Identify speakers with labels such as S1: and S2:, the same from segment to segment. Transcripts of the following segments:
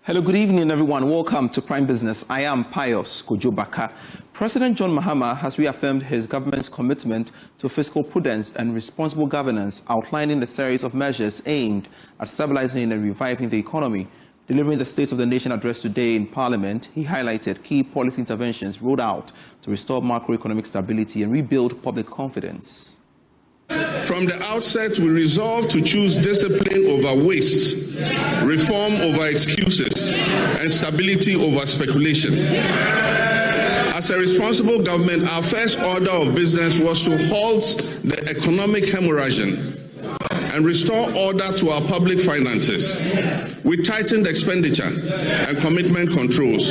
S1: Hello, good evening, everyone. Welcome to Prime Business. I am Pius Kojobaka. President John Mahama has reaffirmed his government's commitment to fiscal prudence and responsible governance, outlining a series of measures aimed at stabilizing and reviving the economy. Delivering the State of the Nation address today in Parliament, he highlighted key policy interventions rolled out to restore macroeconomic stability and rebuild public confidence.
S2: From the outset, we resolved to choose discipline over waste, reform over excuses, and stability over speculation. As a responsible government, our first order of business was to halt the economic hemorrhaging and restore order to our public finances. We tightened expenditure and commitment controls.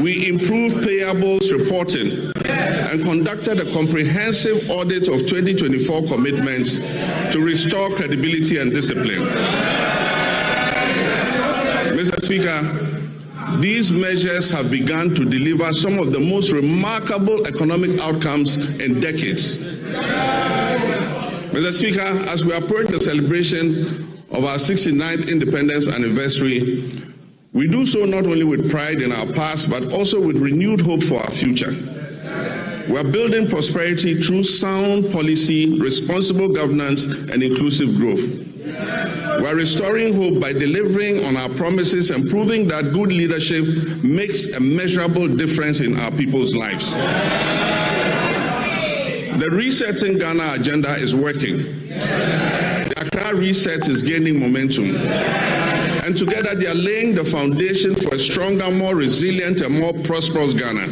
S2: We improved payables reporting and conducted a comprehensive audit of 2024 commitments to restore credibility and discipline. Mr. Speaker, these measures have begun to deliver some of the most remarkable economic outcomes in decades. Mr. Speaker, as we approach the celebration of our 69th independence anniversary, we do so not only with pride in our past, but also with renewed hope for our future. We are building prosperity through sound policy, responsible governance, and inclusive growth. We are restoring hope by delivering on our promises and proving that good leadership makes a measurable difference in our people's lives. The Resetting Ghana agenda is working. The Accra Reset is gaining momentum. And together they are laying the foundation for a stronger, more resilient, and more prosperous Ghana.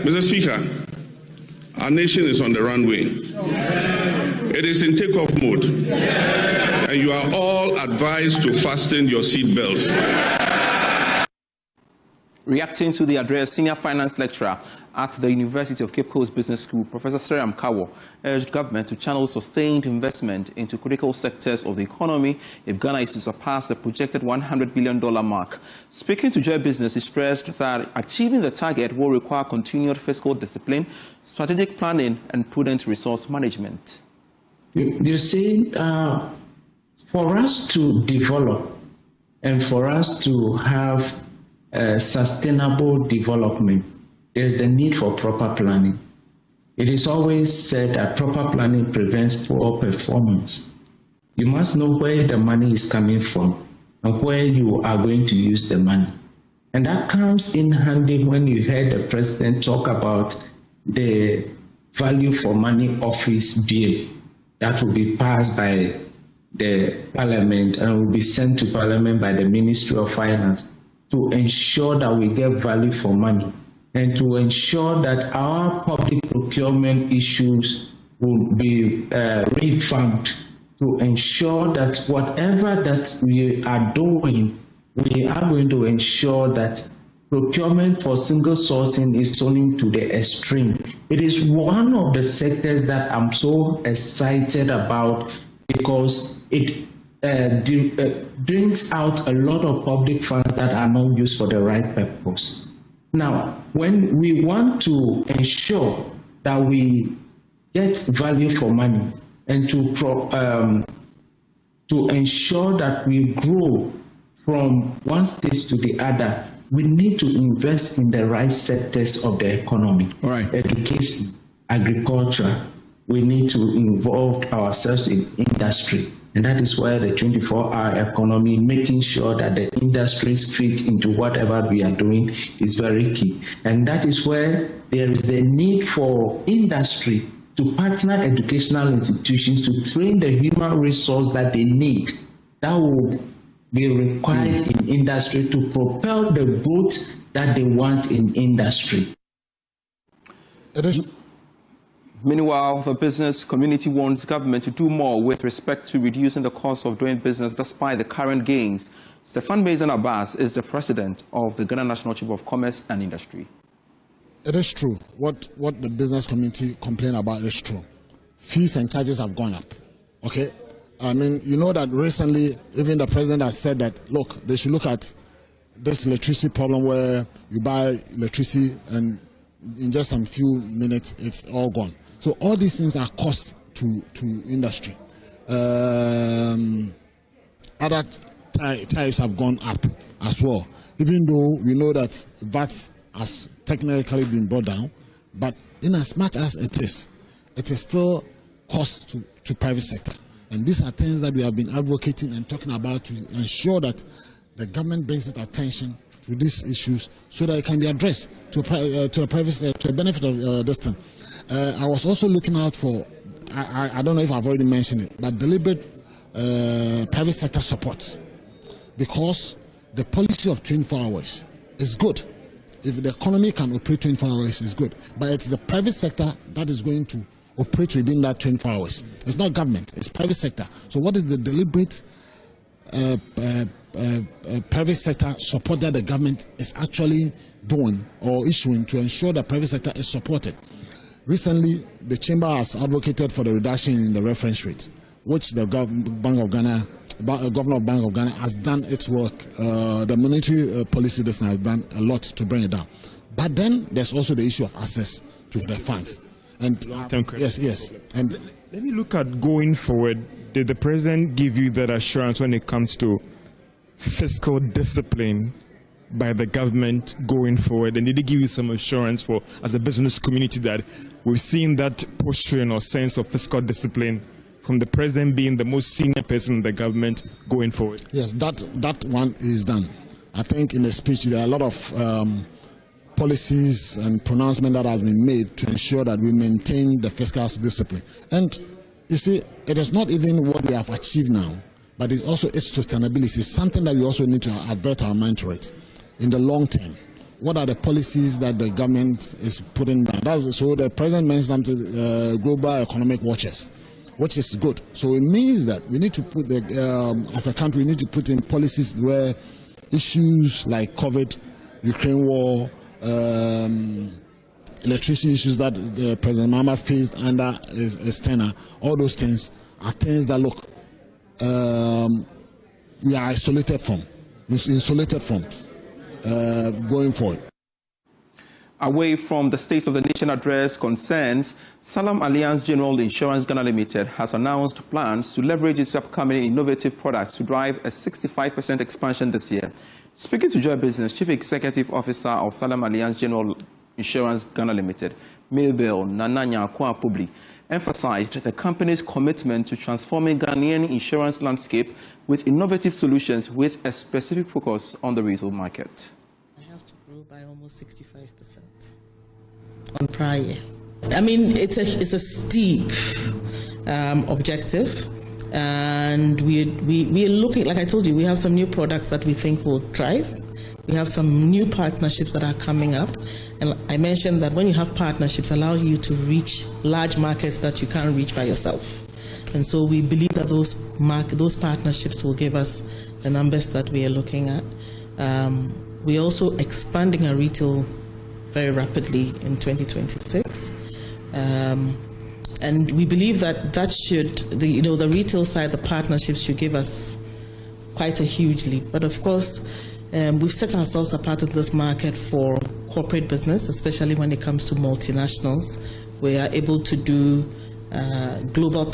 S2: Mr. Speaker, our nation is on the runway. It is in takeoff mode. And you are all advised to fasten your seatbelts.
S1: Reacting to the address, senior finance lecturer at the University of Cape Coast Business School, Professor Seram Kawo, urged government to channel sustained investment into critical sectors of the economy if Ghana is to surpass the projected $100 billion mark. Speaking to Joy Business, he stressed that achieving the target will require continued fiscal discipline, strategic planning, and prudent resource management.
S3: You see, for us to develop and for us to have sustainable development, there is the need for proper planning. It is always said that proper planning prevents poor performance. You must know where the money is coming from and where you are going to use the money. And that comes in handy when you heard the president talk about the value for money office bill that will be passed by the parliament and will be sent to parliament by the Ministry of Finance to ensure that we get value for money and to ensure that our public procurement issues will be revamped, to ensure that whatever that we are doing, we are going to ensure that procurement for single sourcing is only to the extreme. It is one of the sectors that I'm so excited about because it brings out a lot of public funds that are not used for the right purpose. Now, when we want to ensure that we get value for money and to ensure that we grow from one stage to the other, we need to invest in the right sectors of the economy. Right. Education, agriculture. We need to involve ourselves in industry. And that is where the 24-hour economy, making sure that the industries fit into whatever we are doing, is very key. And that is where there is the need for industry to partner educational institutions to train the human resource that they need. That will be required in industry to propel the growth that they want in industry.
S1: Meanwhile, the business community wants government to do more with respect to reducing the cost of doing business despite the current gains. Stefan Mazen Abbas is the president of the Ghana National Chamber of Commerce and Industry.
S4: It is true. What the business community complain about is true. Fees and charges have gone up. Okay? I mean, you know that recently, even the president has said that, look, they should look at this electricity problem where you buy electricity and in just some few minutes, it's all gone. So all these things are costs to industry. Other tariffs have gone up as well. Even though we know that VAT has technically been brought down, but in as much as it is still cost to private sector. And these are things that we have been advocating and talking about to ensure that the government brings its attention to these issues so that it can be addressed to the private sector, to the benefit of this thing. I was also looking out for, I don't know if I've already mentioned it, but deliberate private sector support, because the policy of 24 hours is good. If the economy can operate 24 hours, it's good. But it's the private sector that is going to operate within that 24 hours. It's not government, it's private sector. So what is the deliberate private sector support that the government is actually doing or issuing to ensure that private sector is supported? Recently, the chamber has advocated for the reduction in the reference rate, which the Bank of Ghana, Governor of Bank of Ghana has done its work. The monetary policy has done a lot to bring it down. But then there's also the issue of access to the funds. And yes. And
S5: let me look at going forward. Did the president give you that assurance when it comes to fiscal discipline by the government going forward? And did he give you some assurance for, as a business community, that we've seen that posturing or sense of fiscal discipline from the president being the most senior person in the government going forward? Yes,
S4: that one is done. I think in the speech there are a lot of policies and pronouncement that has been made to ensure that we maintain the fiscal discipline. And you see, it is not even what we have achieved now, but it's also its sustainability. It's something that we also need to avert our mind to it in the long term. What are the policies that the government is putting down? So the president mentioned to global economic watchers, which is good. So it means that we need to put, as a country, we need to put in policies where issues like COVID, Ukraine war, electricity issues that President Mahama faced under his tenure, all those things are things that, look, we are insulated from going forward.
S1: Away from the State of the Nation address concerns, Salam Alliance General Insurance Ghana Limited has announced plans to leverage its upcoming innovative products to drive a 65% expansion this year. Speaking to Joy Business, Chief Executive Officer of Salam Alliance General Insurance Ghana Limited, Mabel Nananya Kwapubli, emphasized the company's commitment to transforming Ghanaian insurance landscape with innovative solutions with a specific focus on the retail market.
S6: I have to grow by almost 65% on prior year. I mean, it's a steep objective. And we're looking, like I told you, we have some new products that we think will thrive. We have some new partnerships that are coming up. And I mentioned that when you have partnerships, allow you to reach large markets that you can't reach by yourself. And so we believe that those partnerships will give us the numbers that we are looking at. We're also expanding our retail very rapidly in 2026. And we believe that should, the retail side, the partnerships should give us quite a huge leap. But of course, we've set ourselves apart in this market for corporate business, especially when it comes to multinationals. We are able to do global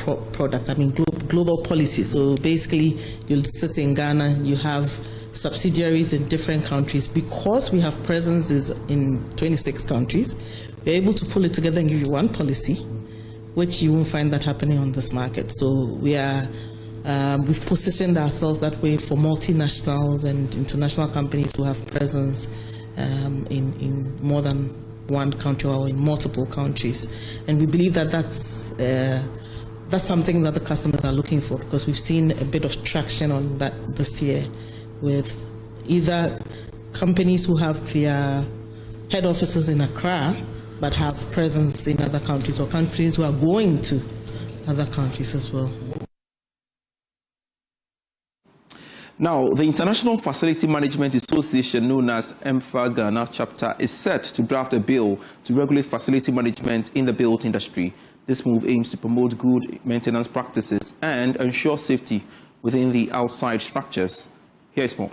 S6: global policy. So basically, you'll sit in Ghana, you have subsidiaries in different countries. Because we have presences in 26 countries, we're able to pull it together and give you one policy, which you won't find that happening on this market. So we've positioned ourselves that way for multinationals and international companies who have presence in more than one country or in multiple countries. And we believe that that's something that the customers are looking for, because we've seen a bit of traction on that this year with either companies who have their head offices in Accra but have presence in other countries, or countries who are going to other countries as well.
S1: Now, the International Facility Management Association, known as EMFA Ghana chapter, is set to draft a bill to regulate facility management in the built industry. This move aims to promote good maintenance practices and ensure safety within the outside structures. Here is more.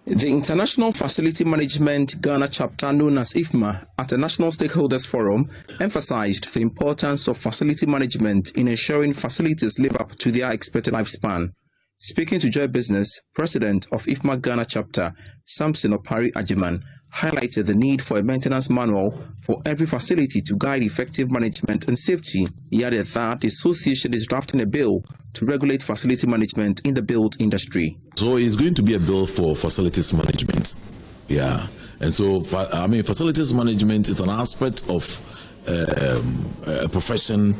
S1: The International Facility Management Ghana chapter, known as IFMA, at a National Stakeholders Forum, emphasized the importance of facility management in ensuring facilities live up to their expected lifespan. Speaking to Joy Business, President of IFMA Ghana chapter, Samson Opari Ajiman, highlighted the need for a maintenance manual for every facility to guide effective management and safety. He added that the association is drafting a bill to regulate facility management in the build industry.
S7: So it's going to be a bill for facilities management. Yeah. And so, facilities management is an aspect of a profession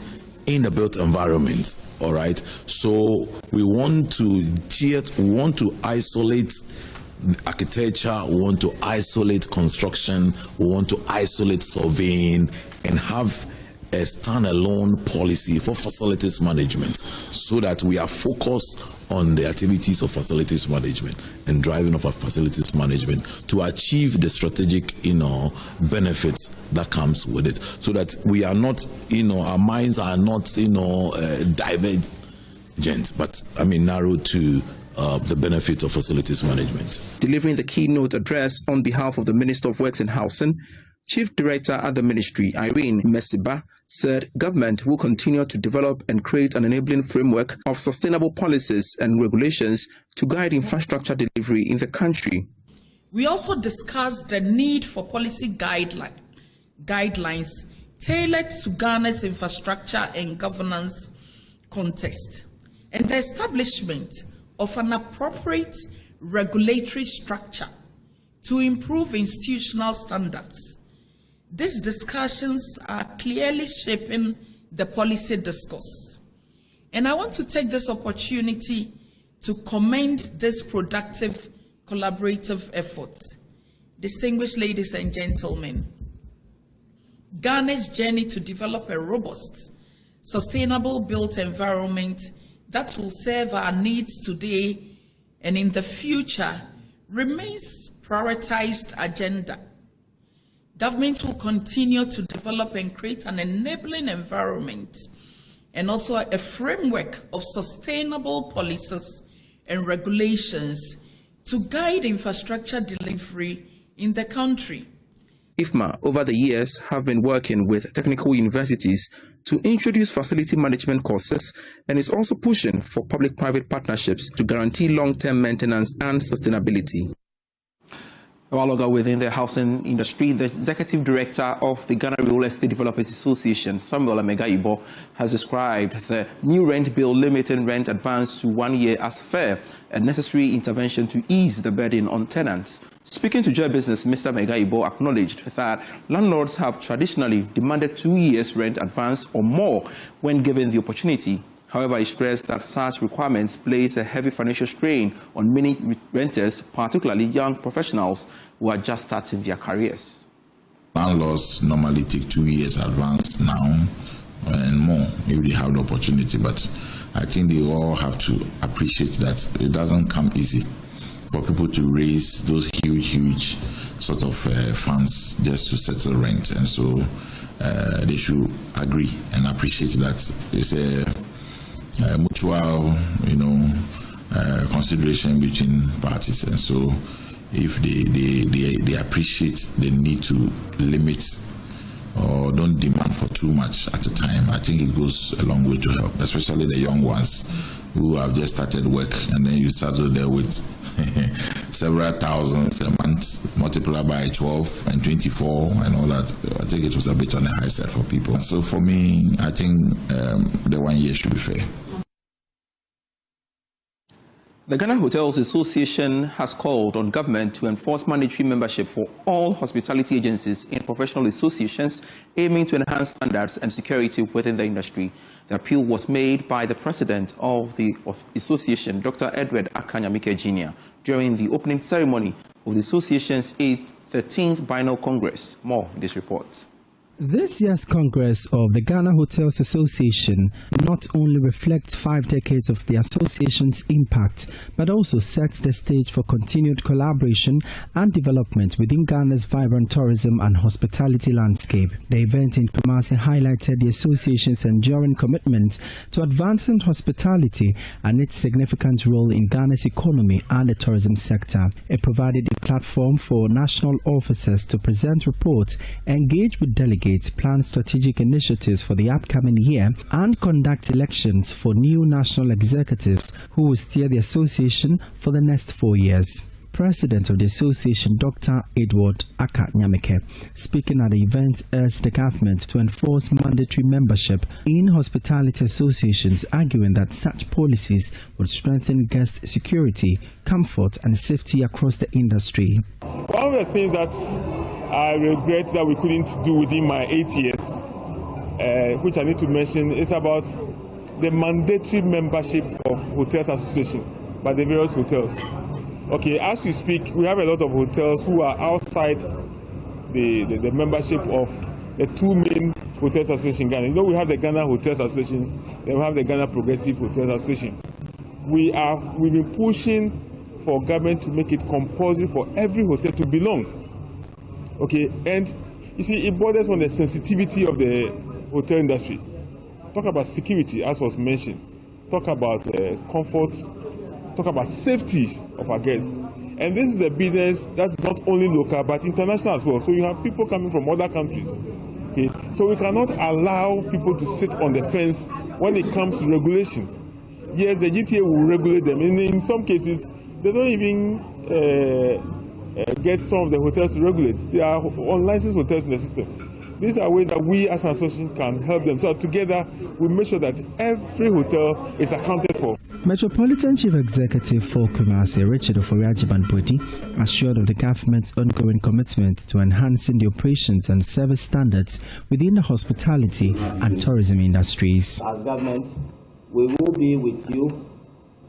S7: in the built environment. All right. So we want to isolate architecture, we want to isolate construction, we want to isolate surveying, and have a standalone policy for facilities management so that we are focused on the activities of facilities management and driving of our facilities management to achieve the strategic, benefits that comes with it, so that we are not, our minds are not, divergent, but narrowed to the benefit of facilities management.
S1: Delivering the keynote address on behalf of the Minister of Works and Housing, Chief Director at the Ministry, Irene Mesiba, said government will continue to develop and create an enabling framework of sustainable policies and regulations to guide infrastructure delivery in the country.
S8: We also discussed the need for policy guidelines tailored to Ghana's infrastructure and governance context, and the establishment of an appropriate regulatory structure to improve institutional standards. These discussions are clearly shaping the policy discourse. And I want to take this opportunity to commend this productive, collaborative effort. Distinguished ladies and gentlemen, Ghana's journey to develop a robust, sustainable built environment that will serve our needs today and in the future remains prioritized agenda. Government will continue to develop and create an enabling environment and also a framework of sustainable policies and regulations to guide infrastructure delivery in the country.
S1: IFMA, over the years, have been working with technical universities to introduce facility management courses and is also pushing for public-private partnerships to guarantee long-term maintenance and sustainability. While longer within the housing industry, the executive director of the Ghana Real Estate Developers Association, Samuel Amega-Ibo, has described the new rent bill limiting rent advance to 1 year as fair and necessary intervention to ease the burden on tenants. Speaking to Joy Business, Mr. Amega-Ibo acknowledged that landlords have traditionally demanded 2 years rent advance or more when given the opportunity. However, he stressed that such requirements place a heavy financial strain on many renters, particularly young professionals who are just starting their careers.
S9: Landlords normally take 2 years advance now and more if they have the opportunity, but I think they all have to appreciate that it doesn't come easy for people to raise those huge sort of funds just to settle rent, and so they should agree and appreciate that it's a mutual, consideration between parties, and so if they appreciate the need to limit or don't demand for too much at a time, I think it goes a long way to help, especially the young ones who have just started work, and then you settle there with several thousands a month, multiplied by 12 and 24 and all that. I think it was a bit on the high side for people. So for me, I think the 1 year should be fair.
S1: The Ghana Hotels Association has called on government to enforce mandatory membership for all hospitality agencies in professional associations, aiming to enhance standards and security within the industry. The appeal was made by the president of the association, Dr. Edward Akanyamike Jr., during the opening ceremony of the association's 13th Biennial Congress. More in this report.
S10: This year's Congress of the Ghana Hotels Association not only reflects 5 decades of the association's impact, but also sets the stage for continued collaboration and development within Ghana's vibrant tourism and hospitality landscape. The event in Kumasi highlighted the association's enduring commitment to advancing hospitality and its significant role in Ghana's economy and the tourism sector. It provided a platform for national officers to present reports, engage with delegates, delegate plan strategic initiatives for the upcoming year and conduct elections for new national executives who will steer the association for the next 4 years. President of the association, Dr. Edward Akanyameke, speaking at the event, urged the government to enforce mandatory membership in hospitality associations, arguing that such policies would strengthen guest security, comfort and safety across the industry.
S11: One of the things that I regret that we couldn't do within my 8 years, which I need to mention, is about the mandatory membership of hotels association by the various hotels. Okay, as we speak, we have a lot of hotels who are outside the membership of the two main hotels associations in Ghana. You know, we have the Ghana Hotels Association, then we have the Ghana Progressive Hotels Association. We've been pushing for government to make it compulsory for every hotel to belong. Okay, and you see, it borders on the sensitivity of the hotel industry. Talk about security, as was mentioned. Talk about comfort. Talk about safety of our guests. And this is a business that's not only local but international as well. So you have people coming from other countries. Okay? So we cannot allow people to sit on the fence when it comes to regulation. Yes, the GTA will regulate them. And in some cases, they don't even get some of the hotels to regulate. There are unlicensed hotels in the system. These are ways that we as an association can help them. So together, we make sure that every hotel is accounted for.
S10: Metropolitan Chief Executive for Kumasi, Richard Oforiajibanbodi, assured of the government's ongoing commitment to enhancing the operations and service standards within the hospitality and tourism industries.
S12: As government, we will be with you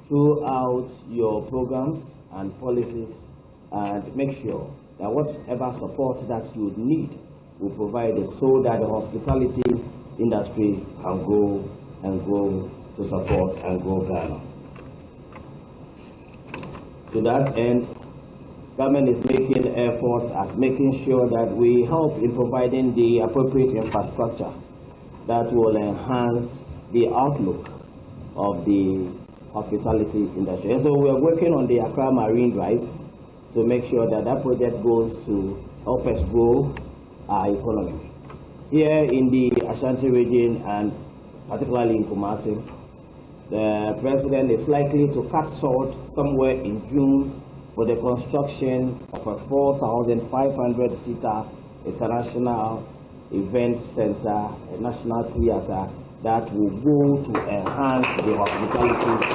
S12: throughout your programs and policies and make sure that whatever support that you need will provide it so that the hospitality industry can grow and grow to support and grow Ghana. To that end, government is making efforts at making sure that we help in providing the appropriate infrastructure that will enhance the outlook of the hospitality industry. And so we are working on the Accra Marine Drive to make sure that that project goes to help us grow our economy. Here in the Ashanti region and particularly in Kumasi, the president is likely to cut short somewhere in June for the construction of a 4,500-seater international event center, a national theater that will go to enhance the hospitality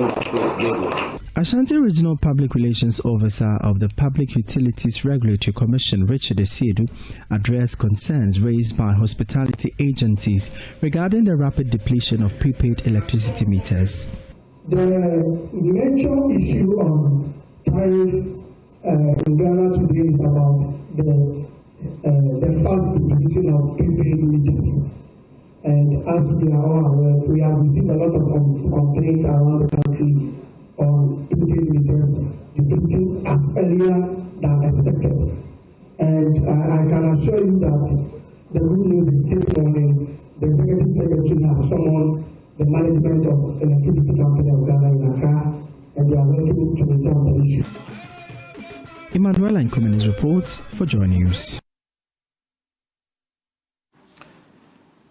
S12: industry.
S10: Ashanti Regional Public Relations Officer of the Public Utilities Regulatory Commission, Richard Esiedu, addressed concerns raised by hospitality agencies regarding the rapid depletion of prepaid electricity meters.
S13: The major issue on tariff in Ghana today is about the fast depletion of prepaid meters. And as we are all aware, we have received a lot of complaints around the country on prepaid meters depleting as earlier than expected. And I can assure you that the good news is this morning, the Executive Secretary has summoned the management of Electricity Company of Ghana in Accra, and they are working to resolve the issue.
S10: Emmanuel Nkomene's reports for Joy News.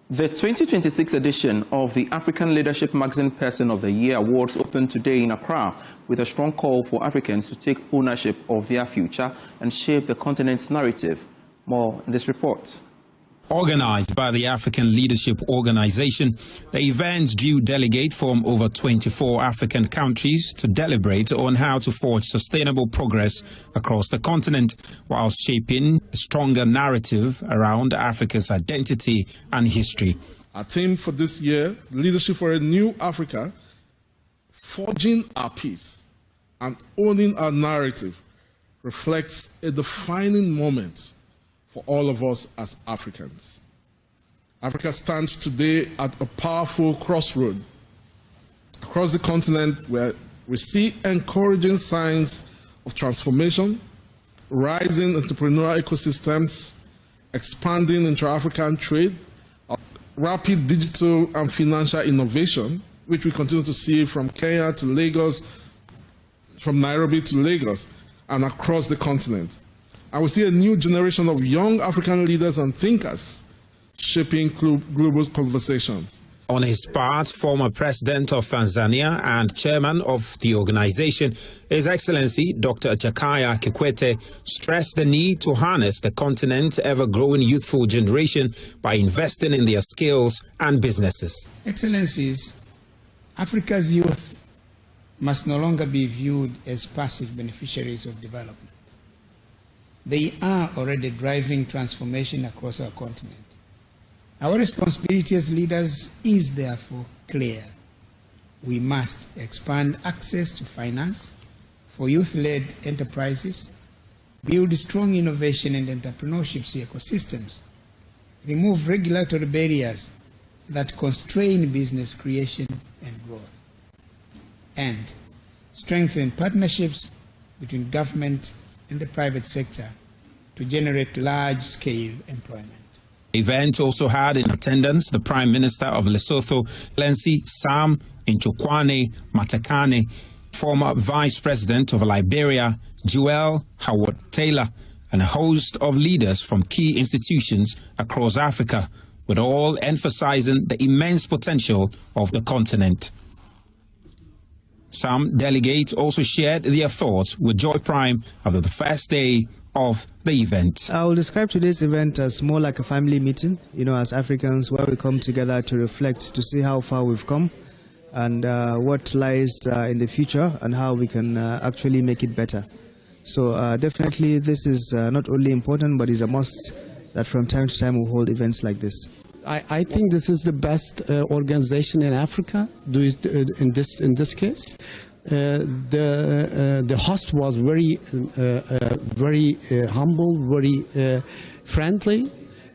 S1: The 2026 edition of the African Leadership Magazine Person of the Year Awards opened today in Accra with a strong call for Africans to take ownership of their future and shape the continent's narrative. More in this report.
S14: Organized by the African Leadership Organization, the event's due delegate from over 24 African countries to deliberate on how to forge sustainable progress across the continent while shaping a stronger narrative around Africa's identity and history.
S15: Our theme for this year, Leadership for a New Africa, forging our peace and owning our narrative, reflects a defining moment for all of us as Africans. Africa stands today at a powerful crossroad. Across the continent, where we see encouraging signs of transformation, rising entrepreneurial ecosystems, expanding intra-African trade, rapid digital and financial innovation, which we continue to see from Kenya to Lagos, from Nairobi to Lagos, and across the continent. And we see a new generation of young African leaders and thinkers shaping global conversations.
S14: On his part, former President of Tanzania and Chairman of the organization, His Excellency Dr. Jakaya Kikwete, stressed the need to harness the continent's ever-growing youthful generation by investing in their skills and businesses.
S16: Excellencies, Africa's youth must no longer be viewed as passive beneficiaries of development. They are already driving transformation across our continent. Our responsibility as leaders is therefore clear. We must expand access to finance for youth-led enterprises, build strong innovation and entrepreneurship ecosystems, remove regulatory barriers that constrain business creation and growth, and strengthen partnerships between government and the private sector to generate large-scale employment.
S14: The event also had in attendance the Prime Minister of Lesotho, Excellency Sam Nchokwane Matekane, former Vice President of Liberia, Joel Howard Taylor, and a host of leaders from key institutions across Africa, with all emphasizing the immense potential of the continent. Some delegates also shared their thoughts with Joy Prime after the first day of the event.
S17: I will describe today's event as more like a family meeting, as Africans, where we come together to reflect, to see how far we've come and what lies in the future and how we can actually make it better. So definitely this is not only important, but is a must that from time to time we hold events like this.
S18: I think this is the best organization in Africa in this case. The host was very humble, very friendly,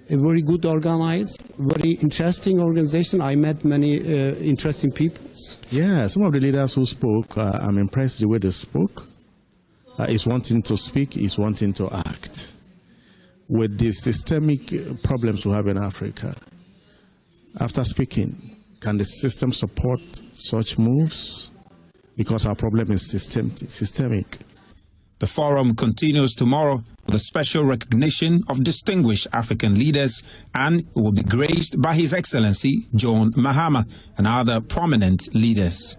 S18: very good organized, very interesting organization. I met many interesting people.
S19: Yeah, some of the leaders who spoke, I'm impressed the way they spoke. Is wanting to speak, is wanting to act. With the systemic problems we have in Africa, after speaking, can the system support such moves? Because our problem is systemic.
S14: The forum continues tomorrow with a special recognition of distinguished African leaders and will be graced by His Excellency John Mahama and other prominent leaders.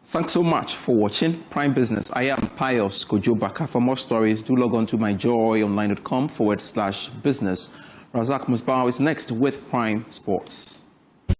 S1: Thanks so much for watching Prime Business. I am Pius Kojobaka. For more stories, do log on to myjoyonline.com/business. Razak Musbao is next with Prime Sports.